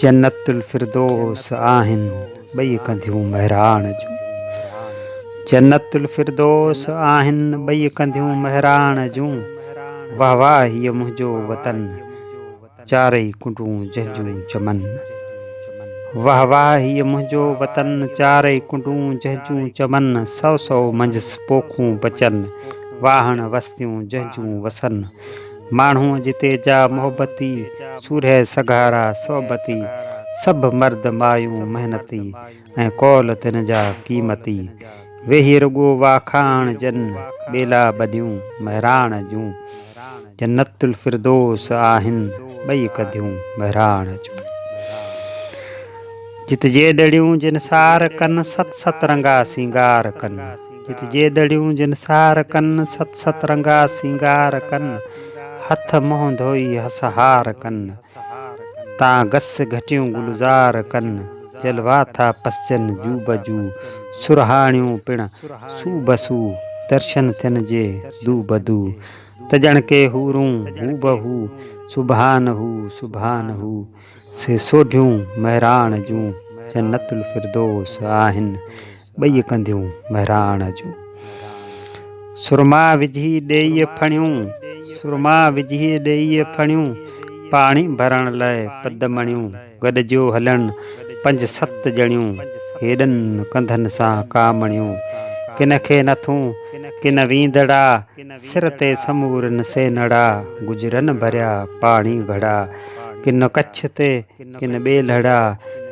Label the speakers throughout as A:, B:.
A: जन्नतुल फिरदौस आहिनि ॿई कंधियूं महिराण जूं। जन्नतुल फिरदौस आहिनि ॿई कंधियूं महिराण जूं। वाह वाह हीअ मुंहिंजो वतन चारई कुंडूं जंहिंजूं चमन। वाह वाह हीअ मुंहिंजो वतन चारई कुंडूं जंहिंजूं चमन। सौ सौ मंझसि पोखूं बचनि वाहण वस्तियूं जंहिंजूं वसन। माण्हूअ जिते जा मोहबती सूरह सघारा सोबती। सभु मर्द मायूं महिनती ऐं कौल तिन जा क़ीमती। वेही रुगो वाखाण जन ॿेला ॿॾियूं महिराण जूं। जन्नतुल फिरदौस आहिनि ॿई कंधियूं महिराण जूं। जित जे दड़ियूं जिन सार कनि सत सत रंगा सिंगार कनि। जित जे दड़ियूं जिन सार कनि सत सत रंगा सिंगार कनि। हथ मुंहुं धोई हसहार कनि तां गस घटियूं गुलज़ार कनि। जलवा था पसजनि जू बजू सुरहाणियूं पिण सू बसू। दर्शन थियन जे दू बदू तजण के हूरूं हू बहू। सुभान हू से सोढियूं महिराण जूं। जन्नतुल फिरदौस आहिनि ॿई कंधियूं महिराण जूं। सुरमा विझी ॾेई फणियूं सुरमा विझी ॾेई फणियूं। पाणी भरण लाइ पदमणियूं गॾिजो हलनि पंज सत ॼणियूं। हेॾनि कंधनि सां कामणियूं किन खे नथूं किन वींदड़ा। सिर ते समूरनि सेनड़ा गुजरनि भरिया पाणी घड़ा। किन कच्छ ते किन ॿेलड़ा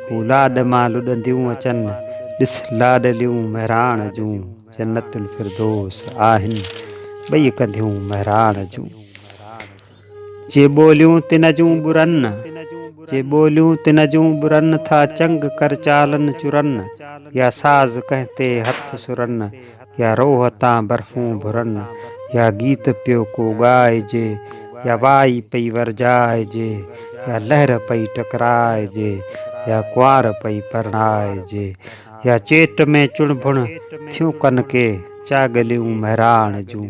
A: हू लाॾ मां लुॾंदियूं अचनि। ॾिस लाॾलियूं महिराण जूं। जन्नतुल फिरदौस आहिनि ॿई कंधियूं महिराण जूं। जे ॿोलियूं तिन जूं ॿुरनि जे ॿोलियूं तिन जूं ॿुरनि था चंग कर चालनि चुरनि। या साज़ कंहिं ते हथ सुरनि या रोह तां बर्फ़ूं भुरनि। या गीत पियो को ॻाइजे या वाई पई वरजाइजे या लहर पई टकराइजे या कुंवार पई परणाइजे। या चेट में चुणभुण थियूं कनि के चागलियूं महिराण जूं।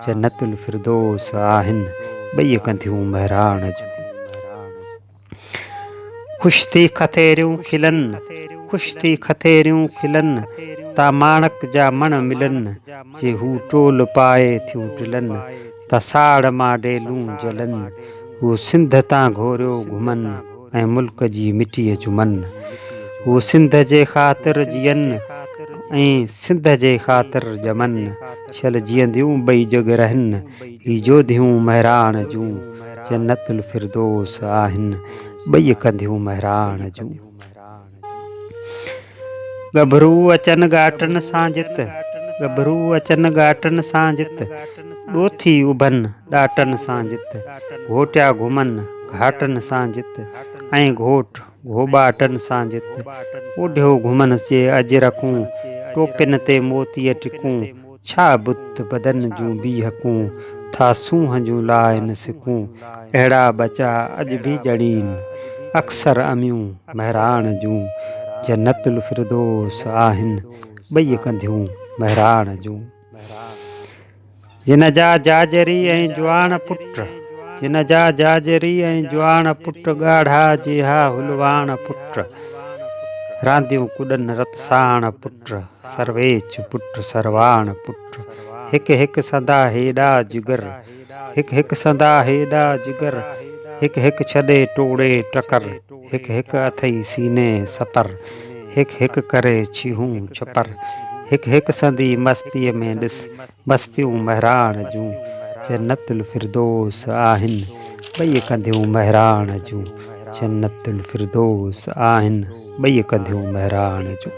A: जन्नतुल फिरदौस आहिनि ॿई कंधियूं महिराण जूं। ख़ुशि थी खथेरियूं खिलनि ख़ुशि थी खथेरियूं खिलनि ता माणक जा मण मिलनि। जे हू टोल पाए थियूं टिलनि त साड़ मां डेलूं जलनि। हू सिंध तां घोरियो घुमनि ऐं मुल्क जी मिटीअ चुमनि। हू सिंध जे ख़ातिर जियनि ऐं सिंध जे ख़ातिर ॼमनि। शल जीअंदियूं ॿई जग रहनि ही जोधियूं महिराण जूं। जन्नतुल फिरदौस आहिनि ॿई कंधियूं महिराण जूं। गभरू अचनि घाटनि सां जित गभरू अचनि घाटनि सां जित। ॾोथी उभनि ॾाटनि सां जित। घोटिया घुमनि घाटनि सां जित ऐं घोट घोॿाटनि सां जित। ओढियो घुमनि जे अजरकूं टोपिन ते मोतीअ टिकूं। छा बुत बदन जूं बीहकूं था सूंहं जूं लाइनि सिकूं। अहिड़ा बचा अॼु बि ॼणीनि अक्सर अमियूं महिराण जूं। जन्नतुल फिरदौस आहिनि ॿई कंधियूं महिराण जूं। जिन जा जाजरी ऐं जुआण पुट जिन जा जाजरी ऐं जुआण पुट ॻाढ़ा जेहा हुलवाण पुट। रांदियूं कुॾनि रतसाण पुट सर्वेच पुट सरवाण पुट। हिकु हिकु संदा हेॾा जिगर हिकु हिकु संदा हेॾा जिगर। हिकु हिकु छॾे टोड़े टकर हिकु हिकु अथई सीने सपर। हिकु हिकु करे छीहूं छपर हिकु हिकु संदी मस्तीअ में ॾिस मस्तियूं महिराण जूं। जन्नतुल फिरदौस आहिनि ॿई कंधियूं महिराण जूं। जन्नतुल फिरदौस आहिनि ॿई कंधियूं महिराण जूं।